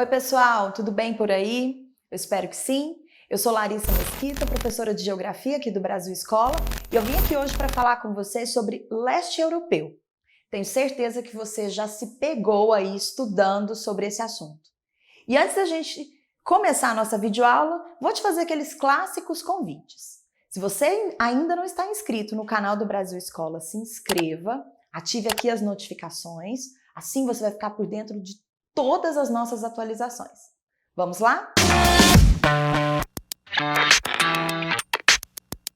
Oi pessoal, tudo bem por aí? Eu espero que sim. Eu sou Larissa Mesquita, professora de Geografia aqui do Brasil Escola, e eu vim aqui hoje para falar com vocês sobre leste europeu. Tenho certeza que você já se pegou aí estudando sobre esse assunto. E antes da gente começar a nossa videoaula, vou te fazer aqueles clássicos convites. Se você ainda não está inscrito no canal do Brasil Escola, se inscreva, ative aqui as notificações, assim você vai ficar por dentro de todas as nossas atualizações. Vamos lá?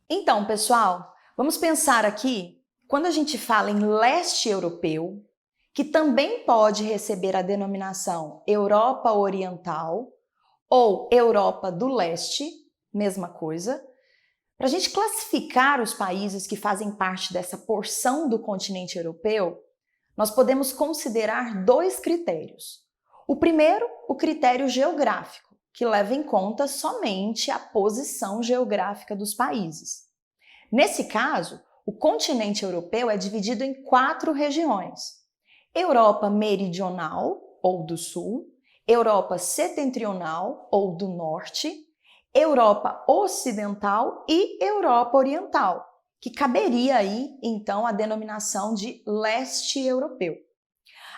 Então, pessoal, vamos pensar aqui, quando a gente fala em leste europeu, que também pode receber a denominação Europa Oriental ou Europa do Leste, mesma coisa, para a gente classificar os países que fazem parte dessa porção do continente europeu, nós podemos considerar dois critérios. O primeiro, o critério geográfico, que leva em conta somente a posição geográfica dos países. Nesse caso, o continente europeu é dividido em 4 regiões: Europa Meridional, ou do Sul, Europa Setentrional, ou do Norte, Europa Ocidental e Europa Oriental, que caberia aí, então, a denominação de leste europeu.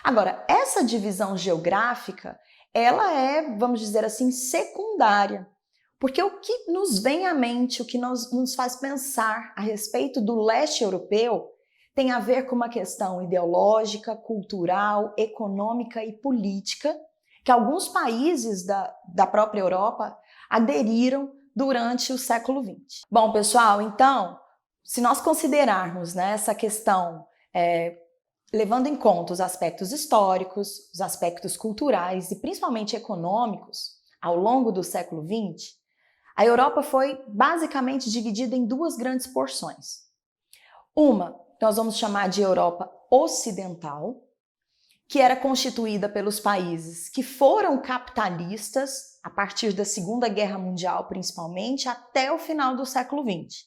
Agora, essa divisão geográfica, ela é, vamos dizer assim, secundária, porque o que nos vem à mente, o que nos faz pensar a respeito do leste europeu, tem a ver com uma questão ideológica, cultural, econômica e política, que alguns países da própria Europa aderiram durante o século XX. Bom, pessoal, então, se nós considerarmos, né, essa questão levando em conta os aspectos históricos, os aspectos culturais e principalmente econômicos, ao longo do século XX, a Europa foi basicamente dividida em 2 grandes porções. Uma, nós vamos chamar de Europa Ocidental, que era constituída pelos países que foram capitalistas a partir da Segunda Guerra Mundial, principalmente, até o final do século XX.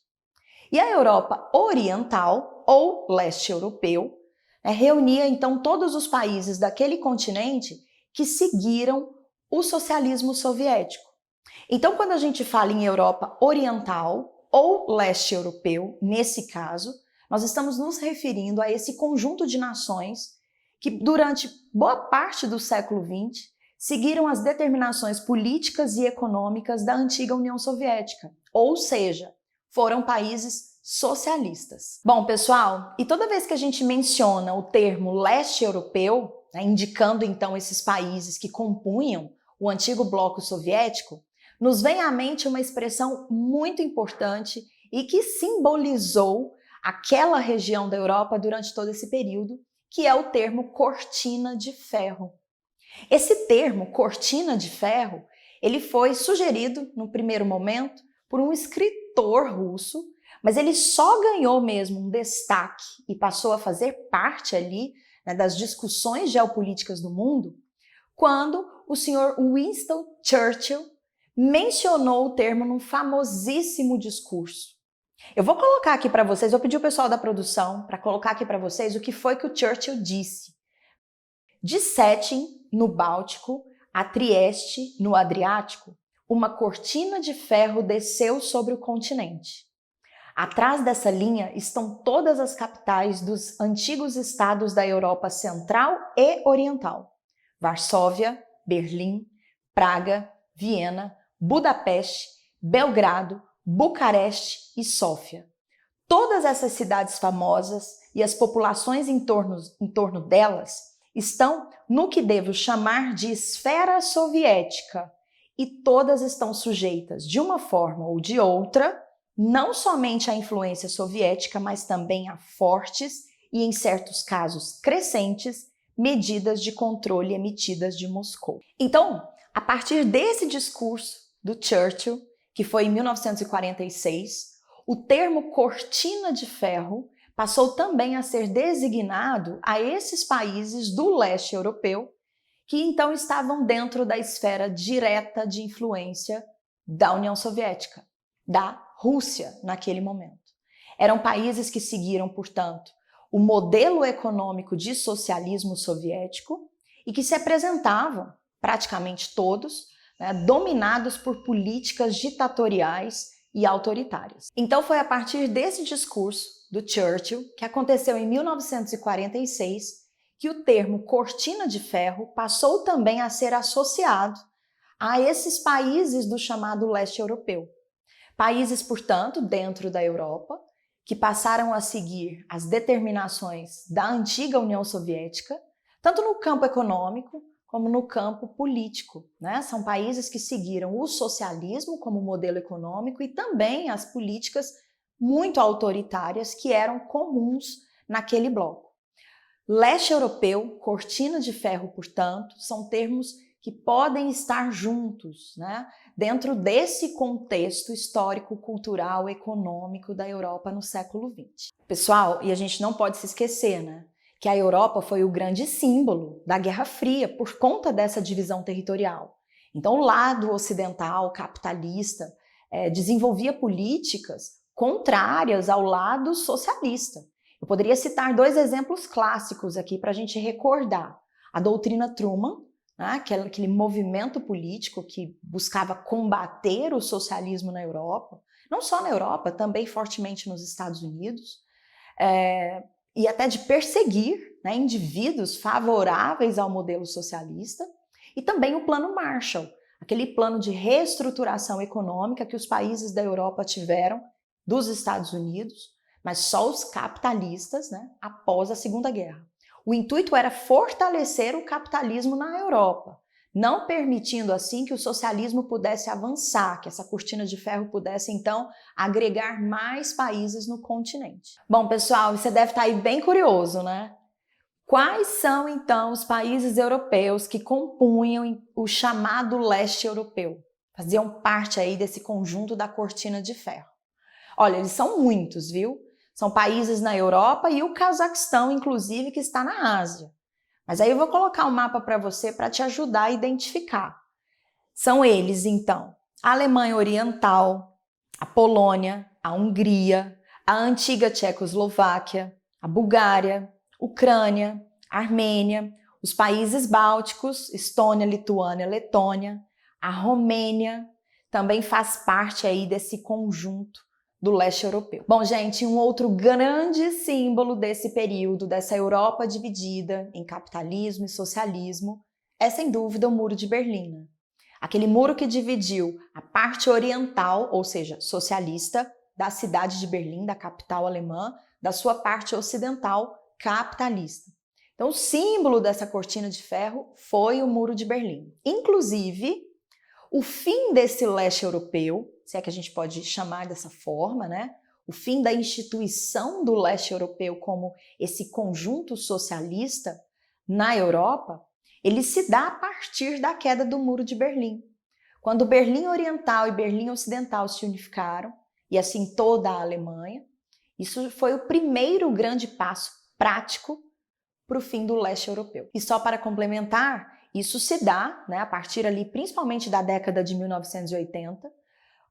E a Europa Oriental, ou leste europeu, reunia então todos os países daquele continente que seguiram o socialismo soviético. Então, quando a gente fala em Europa Oriental ou leste europeu, nesse caso, nós estamos nos referindo a esse conjunto de nações que, durante boa parte do século XX, seguiram as determinações políticas e econômicas da antiga União Soviética, ou seja, foram países socialistas. Bom, pessoal, e toda vez que a gente menciona o termo leste europeu, indicando então esses países que compunham o antigo bloco soviético, nos vem à mente uma expressão muito importante e que simbolizou aquela região da Europa durante todo esse período, que é o termo cortina de ferro. Esse termo, cortina de ferro, ele foi sugerido, no primeiro momento, por um escritor russo, mas ele só ganhou mesmo um destaque e passou a fazer parte ali, das discussões geopolíticas do mundo, quando o senhor Winston Churchill mencionou o termo num famosíssimo discurso. Eu vou colocar aqui para vocês, vou pedir o pessoal da produção para colocar aqui para vocês o que foi que o Churchill disse. De Stettin, no Báltico, a Trieste, no Adriático, uma cortina de ferro desceu sobre o continente. Atrás dessa linha estão todas as capitais dos antigos estados da Europa Central e Oriental: Varsóvia, Berlim, Praga, Viena, Budapeste, Belgrado, Bucareste e Sófia. Todas essas cidades famosas e as populações em torno delas estão no que devo chamar de esfera soviética, e todas estão sujeitas, de uma forma ou de outra, não somente à influência soviética, mas também a fortes e, em certos casos, crescentes medidas de controle emitidas de Moscou. Então, a partir desse discurso do Churchill, que foi em 1946, o termo cortina de ferro passou também a ser designado a esses países do leste europeu, que então estavam dentro da esfera direta de influência da União Soviética, da Rússia naquele momento. Eram países que seguiram, portanto, o modelo econômico de socialismo soviético e que se apresentavam praticamente todos, né, dominados por políticas ditatoriais e autoritárias. Então foi a partir desse discurso do Churchill, que aconteceu em 1946, que o termo cortina de ferro passou também a ser associado a esses países do chamado leste europeu. Países, portanto, dentro da Europa, que passaram a seguir as determinações da antiga União Soviética, tanto no campo econômico como no campo político, né? São países que seguiram o socialismo como modelo econômico e também as políticas muito autoritárias que eram comuns naquele bloco. Leste europeu, cortina de ferro, portanto, são termos que podem estar juntos, né, dentro desse contexto histórico, cultural, econômico da Europa no século XX. Pessoal, e a gente não pode se esquecer, né, que a Europa foi o grande símbolo da Guerra Fria por conta dessa divisão territorial. Então, o lado ocidental, capitalista, desenvolvia políticas contrárias ao lado socialista. Eu poderia citar 2 exemplos clássicos aqui para a gente recordar. A doutrina Truman, aquele movimento político que buscava combater o socialismo na Europa, não só na Europa, também fortemente nos Estados Unidos, e até de perseguir, né, indivíduos favoráveis ao modelo socialista, e também o Plano Marshall, aquele plano de reestruturação econômica que os países da Europa tiveram dos Estados Unidos, mas só os capitalistas, né, após a Segunda Guerra. O intuito era fortalecer o capitalismo na Europa, não permitindo assim que o socialismo pudesse avançar, que essa cortina de ferro pudesse então agregar mais países no continente. Bom, pessoal, você deve estar aí bem curioso, né? Quais são então os países europeus que compunham o chamado leste europeu? Faziam parte aí desse conjunto da cortina de ferro. Olha, eles são muitos, viu? São países na Europa e o Cazaquistão, inclusive, que está na Ásia. Mas aí eu vou colocar um mapa para você para te ajudar a identificar. São eles, então, a Alemanha Oriental, a Polônia, a Hungria, a antiga Tchecoslováquia, a Bulgária, Ucrânia, Armênia, os países bálticos, Estônia, Lituânia, Letônia, a Romênia, também faz parte aí desse conjunto do leste europeu. Bom, gente, um outro grande símbolo desse período, dessa Europa dividida em capitalismo e socialismo, é sem dúvida o Muro de Berlim. Aquele muro que dividiu a parte oriental, ou seja, socialista, da cidade de Berlim, da capital alemã, da sua parte ocidental, capitalista. Então, o símbolo dessa cortina de ferro foi o Muro de Berlim. Inclusive, o fim desse leste europeu, se é que a gente pode chamar dessa forma, né? O fim da instituição do leste europeu como esse conjunto socialista na Europa, ele se dá a partir da queda do Muro de Berlim. Quando Berlim Oriental e Berlim Ocidental se unificaram, e assim toda a Alemanha, isso foi o primeiro grande passo prático para o fim do leste europeu. E só para complementar, isso se dá, né, a partir ali principalmente da década de 1980,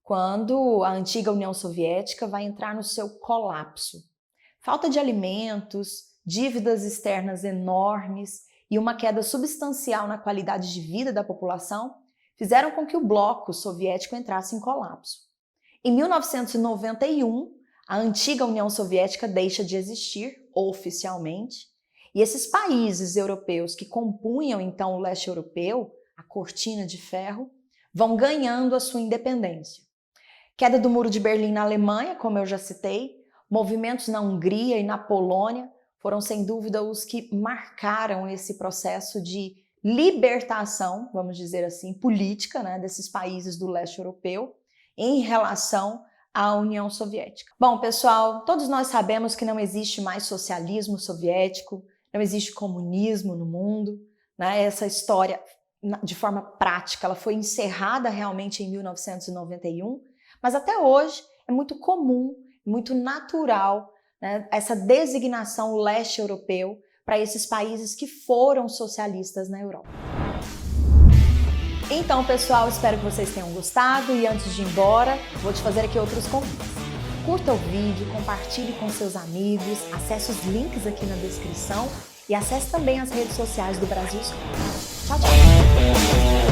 quando a antiga União Soviética vai entrar no seu colapso. Falta de alimentos, dívidas externas enormes e uma queda substancial na qualidade de vida da população fizeram com que o bloco soviético entrasse em colapso. Em 1991, a antiga União Soviética deixa de existir oficialmente, e esses países europeus que compunham então o leste europeu, a cortina de ferro, vão ganhando a sua independência. Queda do Muro de Berlim na Alemanha, como eu já citei, movimentos na Hungria e na Polônia foram sem dúvida os que marcaram esse processo de libertação, vamos dizer assim, política, né, desses países do leste europeu em relação à União Soviética. Bom, pessoal, todos nós sabemos que não existe mais socialismo soviético, não existe comunismo no mundo, né? Essa história, de forma prática, ela foi encerrada realmente em 1991, mas até hoje é muito comum, muito natural, né, essa designação leste europeu para esses países que foram socialistas na Europa. Então, pessoal, espero que vocês tenham gostado e antes de ir embora, vou te fazer aqui outros convites. Curta o vídeo, compartilhe com seus amigos, acesse os links aqui na descrição e acesse também as redes sociais do Brasil Escola. Tchau, tchau!